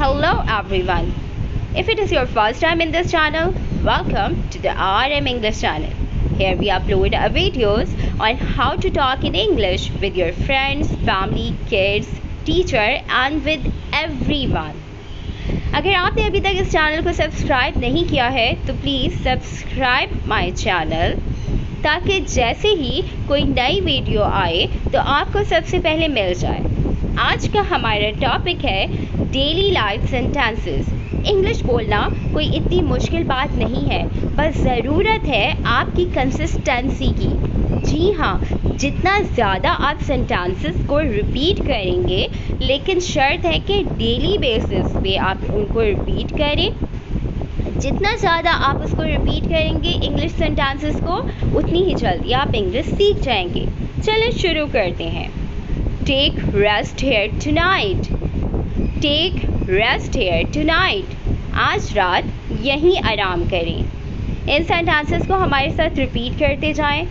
Hello everyone. If it is your first time in this channel, welcome to the RM English channel. Here we upload our videos on how to talk in English with your friends, family, kids, teacher and with everyone. अगर आपने अभी तक इस channel को subscribe नहीं किया है तो प्लीज़ सब्सक्राइब माय चैनल ताकि जैसे ही कोई नई वीडियो आए तो आपको सबसे पहले मिल जाए। आज का हमारा टॉपिक है डेली लाइफ सेंटेंसेस। इंग्लिश बोलना कोई इतनी मुश्किल बात नहीं है, बस ज़रूरत है आपकी कंसिस्टेंसी की। जी हाँ, जितना ज़्यादा आप सेंटेंसेस को रिपीट करेंगे, लेकिन शर्त है कि डेली बेसिस पे आप उनको रिपीट करें। जितना ज़्यादा आप उसको रिपीट करेंगे इंग्लिश सेंटेंसेस को, उतनी ही जल्दी आप इंग्लिश सीख जाएंगे। चलिए शुरू करते हैं। Take rest here tonight. Take rest here tonight. आज रात यहीं आराम करें। इन सेंटेंसेस को हमारे साथ रिपीट करते जाएं।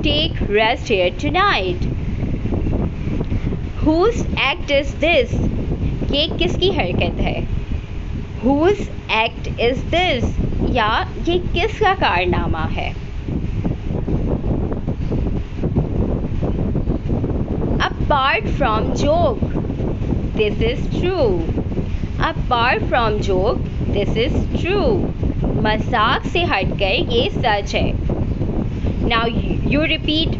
Take rest here tonight. Whose act is this? ये किसकी हरकत है? Whose act is this? या ये किसका कारनामा है? Apart from joke, this is true. Apart from joke, this is true. मजाक से हटकर ये सच है. Now you repeat.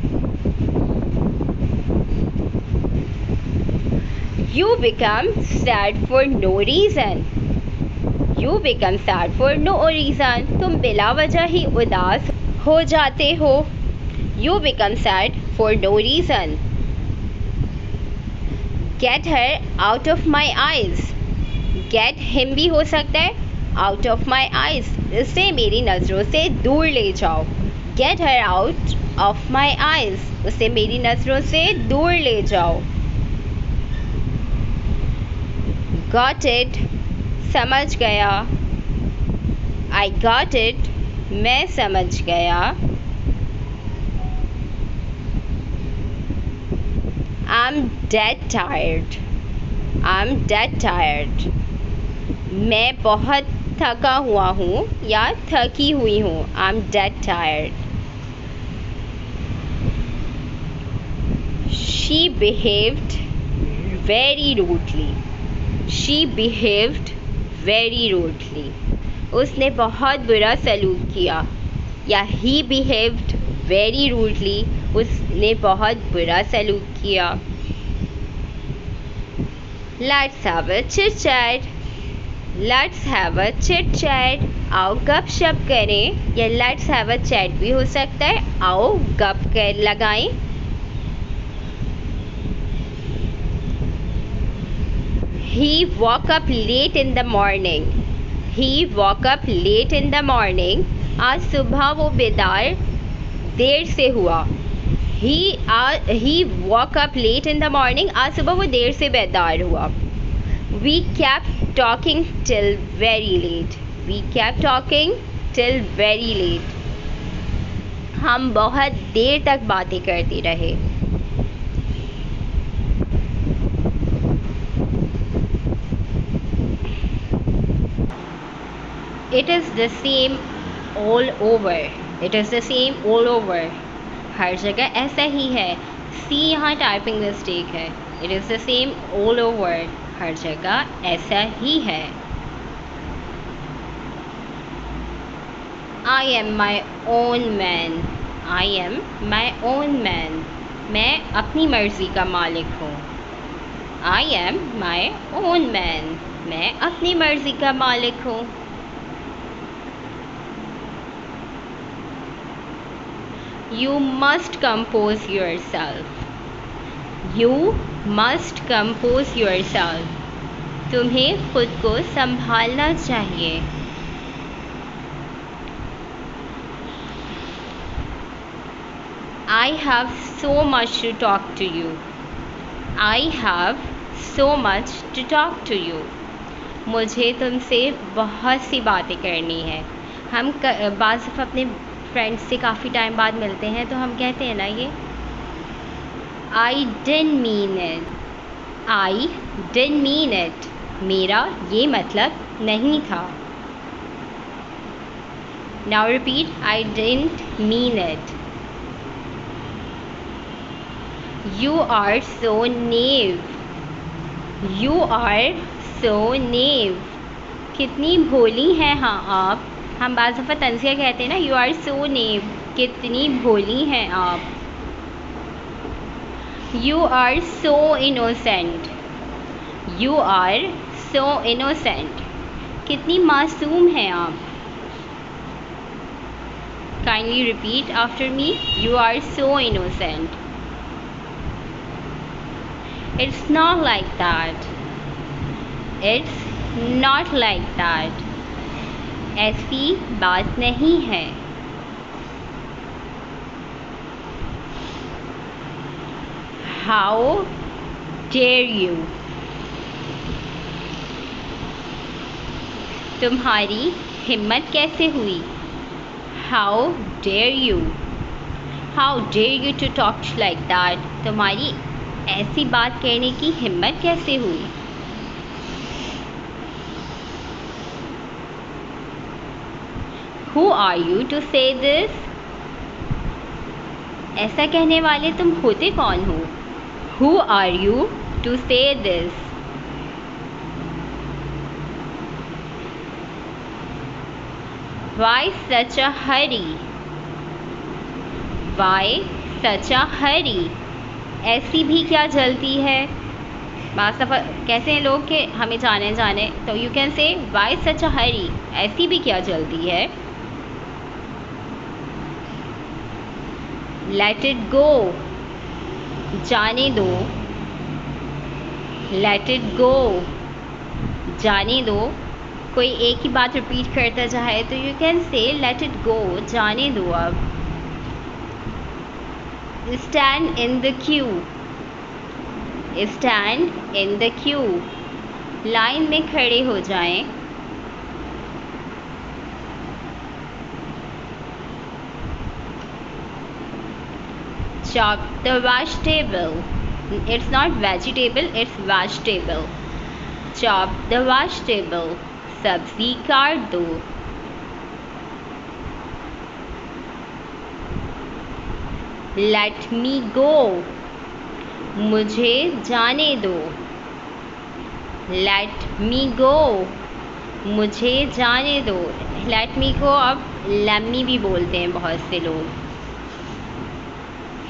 You become sad for no reason. You become sad for no reason. तुम बिला वजह ही उदास हो जाते हो. You become sad for no reason. Get her out of my eyes. Get him भी हो सकता है. Out of my eyes. इसे मेरी नज़रों से दूर ले जाओ. Get her out of my eyes. उसे मेरी नज़रों से दूर ले जाओ. Got it. समझ गया. I got it. मैं समझ गया. I'm dead tired. I'm dead tired. मैं बहुत थका हुआ हूँ या थकी हुई हूँ. I'm dead tired. She behaved very rudely. She behaved very rudely. उसने बहुत बुरा सलूक किया. या he behaved very rudely. उसने बहुत बुरा सलूक किया. Let's have a chit chat. Let's have a chit chat. आओ गप शप करें. या let's have a chat भी हो सकता है. आओ गप कर लगाएं. He woke up late in the morning. He woke up late in the morning. आज सुबह वो बेदार देर से हुआ. He woke up late in the morning. आज सुबह वो देर से बेदार हुआ. We kept talking till very late. We kept talking till very late. हम बहुत देर तक बातें करते रहे. It is the same all over. It is the same all over. हर जगह ऐसा ही है. सी यहाँ टाइपिंग मिस्टेक है. It is the same all over. हर जगह ऐसा ही है. I am my own man. I am my own man. मैं अपनी मर्ज़ी का मालिक हूँ. I am my own man. मैं अपनी मर्ज़ी का मालिक हूँ. You must compose yourself. You must compose yourself. तुम्हें खुद को संभालना चाहिए. I have so much to talk to you. I have so much to talk to you. मुझे तुमसे बहुत सी बातें करनी है. हम बाज़ दफ़ा अपने फ्रेंड्स से काफ़ी टाइम बाद मिलते हैं तो हम कहते हैं ना ये I didn't mean it. I didn't mean it. मेरा ये मतलब नहीं था. Now repeat, I didn't mean it. You are so naive. You are so naive. कितनी भोली हैं हाँ आप. हम बाज़ दफ़ा तंज़िया कहते हैं ना, you are so naive. कितनी भोली हैं आप. You are so innocent. You are so innocent. कितनी मासूम हैं आप. Kindly repeat after me. You are so innocent. It's not like that. It's not like that. ऐसी बात नहीं है. How dare you. तुम्हारी हिम्मत कैसे हुई. How dare you. How dare you to talk like that. तुम्हारी ऐसी बात कहने की हिम्मत कैसे हुई. Who are you to say this. ऐसा कहने वाले तुम होते कौन हो. Who are you to say this. Why such a hurry. Why such a hurry. ऐसी भी क्या जल्दी है. बात सफ़र कैसे हैं लोग कि हमें जाने तो यू कैन से वाई सच अ हरी. ऐसी भी क्या जल्दी है. Let it go. जाने दो. Let it go. जाने दो. कोई एक ही बात रिपीट करता चाहे तो you can say let it go. जाने दो अब. Stand in the Q. Stand in the Q. Line में खड़े हो जाएं. Chop the vegetable. It's not vegetable, it's vegetable. Chop the vegetable. सब्जी काट दो. लेट मी गो. मुझे जाने दो. लेट मी गो. मुझे जाने दो. लेट मी को अब लेमी भी बोलते हैं बहुत से लोग.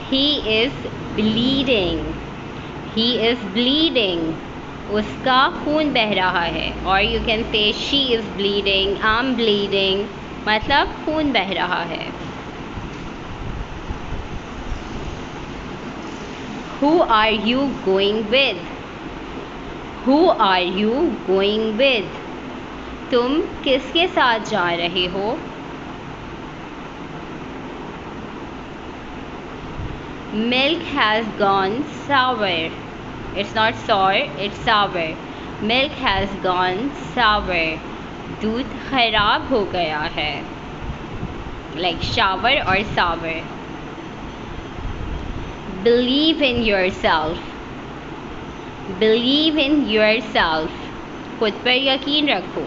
He is bleeding. He is bleeding. उसका खून बह रहा है. और you can say she is bleeding. I am bleeding. मतलब खून बह रहा है. Who are you going with. Who are you going with. तुम किसके साथ जा रहे हो. Milk has gone sour. It's not sour, it's sour. Milk has gone sour. दूध खराब हो गया है. Like shower or sour. Believe in yourself. Believe in yourself. खुद पर यकीन रखो.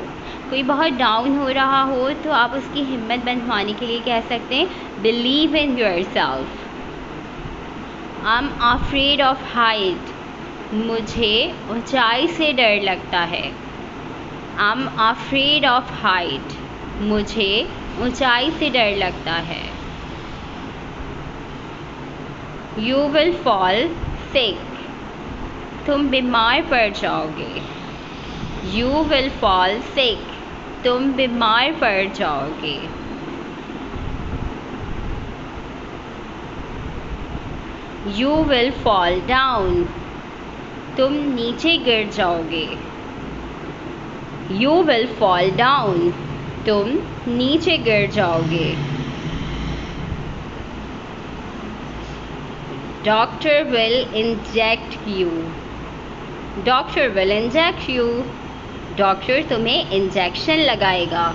कोई बहुत डाउन हो रहा हो तो आप उसकी हिम्मत बंधवाने के लिए कह सकते हैं Believe in yourself. I'm afraid of height. मुझे ऊंचाई से डर लगता है. I'm afraid of height. मुझे ऊंचाई से डर लगता है. You will fall sick. तुम बीमार पड़ जाओगे. You will fall sick. तुम बीमार पड़ जाओगे. You will fall down. तुम नीचे गिर जाओगे. You will fall down. तुम नीचे गिर जाओगे. Doctor will inject you. Doctor will inject you. Doctor तुम्हें इंजेक्शन लगाएगा.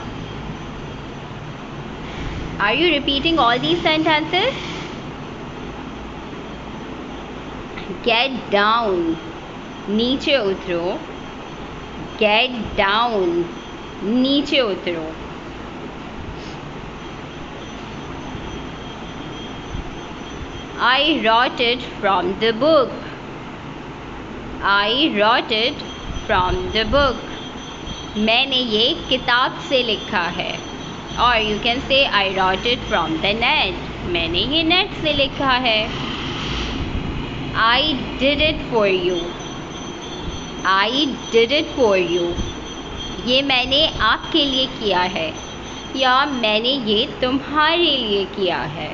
Are you repeating all these sentences? Get down. नीचे उतरो. Get down, नीचे उतरो. I wrote it from the book. I wrote it from the book. मैंने ये किताब से लिखा है. Or you can say I wrote it from the net. मैंने ये नेट से लिखा है. I did it for you. I did it for you. ये मैंने आपके लिए किया है या मैंने ये तुम्हारे लिए किया है.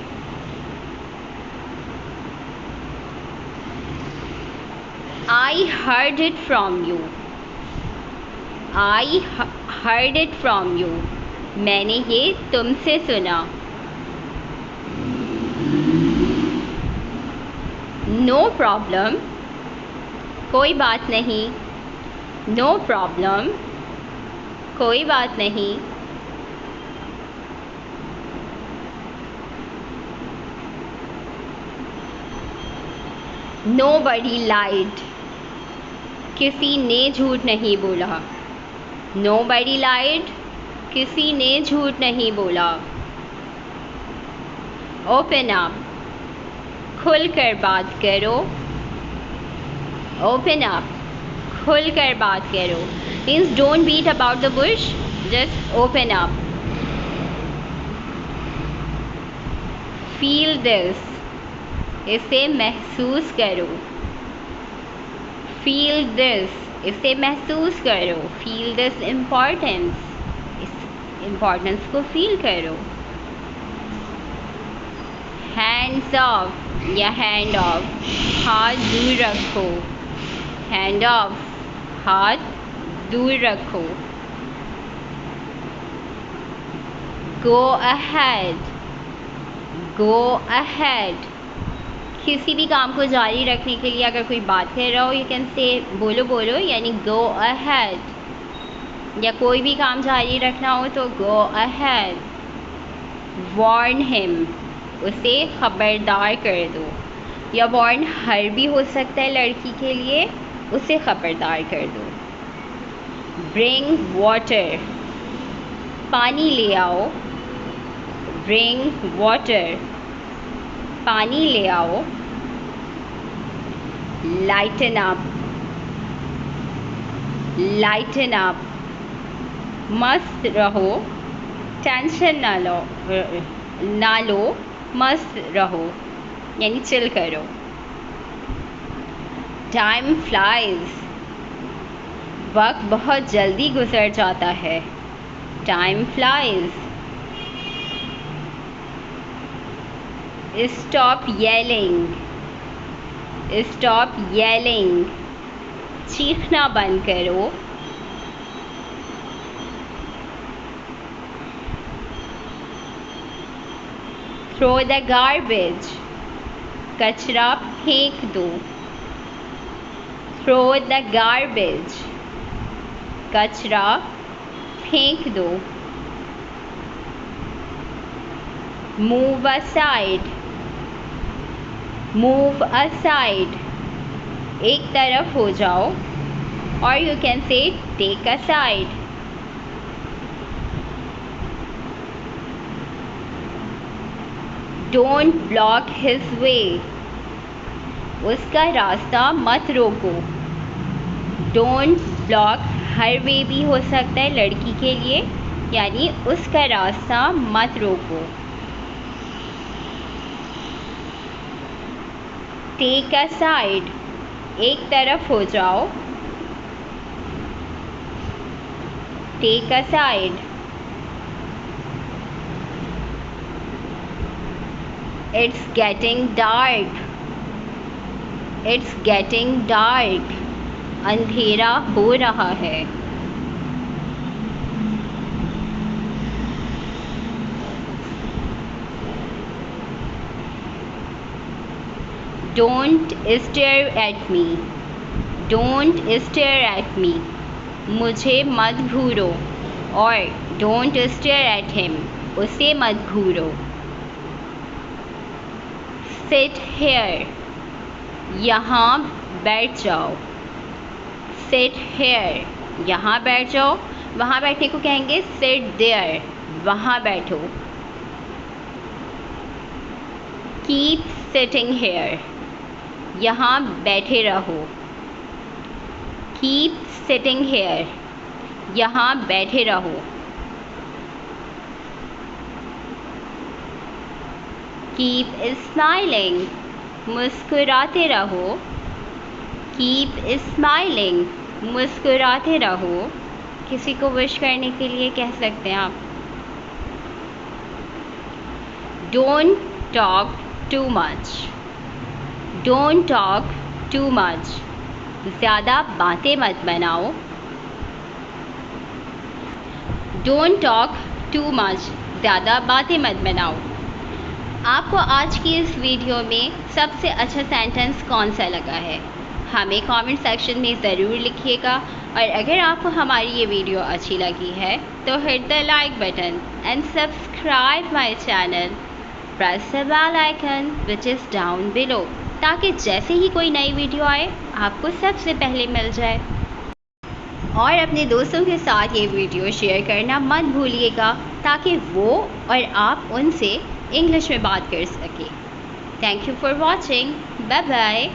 I heard it from you. I heard it from you. मैंने ये तुमसे सुना. No problem. कोई बात नहीं. No problem. कोई बात नहीं. Nobody lied. किसी ने झूठ नहीं बोला. Nobody lied. किसी ने झूठ नहीं बोला. Open up. खुल कर बात करो. Open up. खुल कर बात करो. Means don't beat about the bush. Just open up. Feel this. इसे महसूस करो. Feel this. इसे महसूस करो. Feel this importance. इस importance को feel करो. Hands off या hand off. हाथ दूर रखो. Hand off. हाथ दूर रखो. Go ahead. Go ahead. किसी भी काम को जारी रखने के लिए अगर कोई बात कर रहा हो यू कैन से बोलो बोलो यानी गो अहेड. या कोई भी काम जारी रखना हो तो गो अहेड. Warn him. उसे खबरदार कर दो. या वार्न हर भी हो सकता है लड़की के लिए. उसे खबरदार कर दो. Bring water. पानी ले आओ. Bring water. पानी ले आओ. Lighten up. Lighten up. मस्त रहो. टेंशन ना लो. मस्त रहो यानी चिल करो. Time flies. वक्त बहुत जल्दी गुजर जाता है. Time flies. Stop yelling. Stop yelling. चीखना बंद करो. Throw the garbage. कचरा फेंक दो. Throw the garbage. कचरा फेंक दो. Move aside. Move aside. एक तरफ हो जाओ. Or you can say take aside. Don't block his way. उसका रास्ता मत रोको. Don't block. हर वे भी हो सकता है लड़की के लिए यानी उसका रास्ता मत रोको. Take aside. एक तरफ हो जाओ. Take aside. It's getting dark. It's getting dark. अंधेरा हो रहा है. Don't stare at me. Don't stare at me. मुझे मत घूरो. और don't stare at him. उसे मत घूरो. Sit here. यहाँ बैठ जाओ. Sit here. यहाँ बैठ जाओ। वहाँ बैठने को कहेंगे सिट देयर, वहाँ बैठो। कीप सिटिंग हेयर, यहाँ बैठे रहो। कीप सिटिंग हेयर, यहाँ बैठे रहो। कीप स्माइलिंग, मुस्कुराते रहो। कीप स्माइलिंग, मुस्कुराते रहो। किसी को विश करने के लिए कह सकते हैं आप don't talk too much. Don't talk too much, ज़्यादा बातें मत बनाओ। डोंट टॉक टू मच, ज़्यादा बातें मत बनाओ। आपको आज की इस वीडियो में सबसे अच्छा सेंटेंस कौन सा लगा है, हमें कमेंट सेक्शन में ज़रूर लिखिएगा। और अगर आपको हमारी ये वीडियो अच्छी लगी है तो hit the like button and subscribe my channel. Press the bell icon which is down below, ताकि जैसे ही कोई नई वीडियो आए आपको सबसे पहले मिल जाए। और अपने दोस्तों के साथ ये वीडियो शेयर करना मत भूलिएगा, ताकि वो और आप उनसे इंग्लिश में बात कर सकें। Thank you for watching. Bye bye.